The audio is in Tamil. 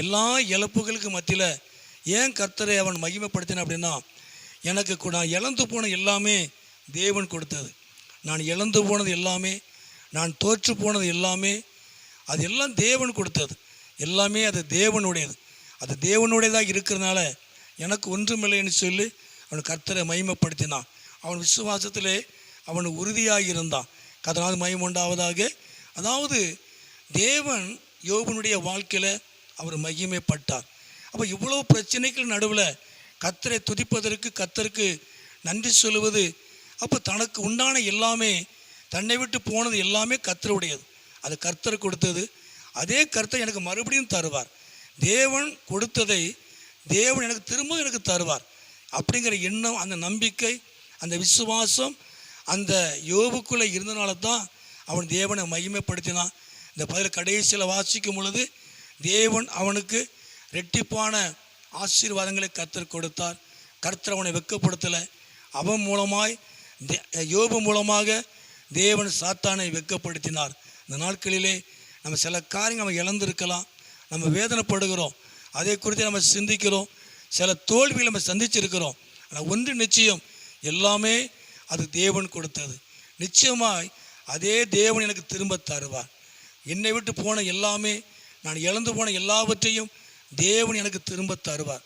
எல்லா இழப்புகளுக்கு மத்தியில் ஏன் கர்த்தரை அவன் மகிமைப்படுத்தினான் அப்படின்னா, எனக்கு நான் இழந்து போன எல்லாமே தேவன் கொடுத்தது. நான் இழந்து போனது எல்லாமே, நான் தோற்று போனது எல்லாமே, அது எல்லாம் தேவன் கொடுத்தது. எல்லாமே அது தேவனுடையது. அது தேவனுடையதாக இருக்கிறதுனால எனக்கு ஒன்றுமில்லைன்னு சொல்லி அவன் கர்த்தரை மகிமைப்படுத்தினான். அவன் விசுவாசத்திலே அவன் உறுதியாக இருந்தான். கர்த்தரால் மகிமை உண்டாவதாக. அதாவது தேவன் யோபனுடைய வாழ்க்கையில் அவர் மகிமைப்பட்டார். அப்போ இவ்வளோ பிரச்சனைகள் நடுவில் கர்த்தரை துதிப்பதற்கு, கர்த்தருக்கு நன்றி சொல்லுவது, அப்போ தனக்கு உண்டான எல்லாமே, தன்னை விட்டு போனது எல்லாமே கர்த்தருடையது. அது கர்த்தர் கொடுத்தது. அதே கர்த்தர் எனக்கு மறுபடியும் தருவார். தேவன் கொடுத்ததை தேவன் எனக்கு தருவார் அப்படிங்கிற எண்ணம், அந்த நம்பிக்கை, அந்த விசுவாசம் அந்த யோபுக்குள்ளே இருந்தனால தான் அவன் தேவனை மகிமைப்படுத்தினான். இந்த பதில் கடைசியில் வாசிக்கும் பொழுது தேவன் அவனுக்கு ரெட்டிப்பான ஆசீர்வாதங்களை கர்த்தர் கொடுத்தார். கர்த்தர் அவனை வெட்கப்படுத்தலை. அவன் மூலமாய் யோபு மூலமாக தேவன் சாத்தானை வெட்கப்படுத்தினார். இந்த நாட்களிலே நம்ம சில காரியங்கள் நம்ம இழந்திருக்கலாம், நம்ம வேதனைப்படுகிறோம், அதை குறித்து நம்ம சிந்திக்கிறோம், சில தோல்விகளை நம்ம சந்திச்சிருக்கிறோம். ஆனால் ஒன்று நிச்சயம், எல்லாமே அது தேவன் கொடுத்தது. நிச்சயமாய் அதே தேவன் எனக்கு திரும்ப தருவார். என்னை விட்டு போன எல்லாமே, நான் இழந்து போன எல்லாவற்றையும் தேவன் எனக்கு திரும்ப தருவார்.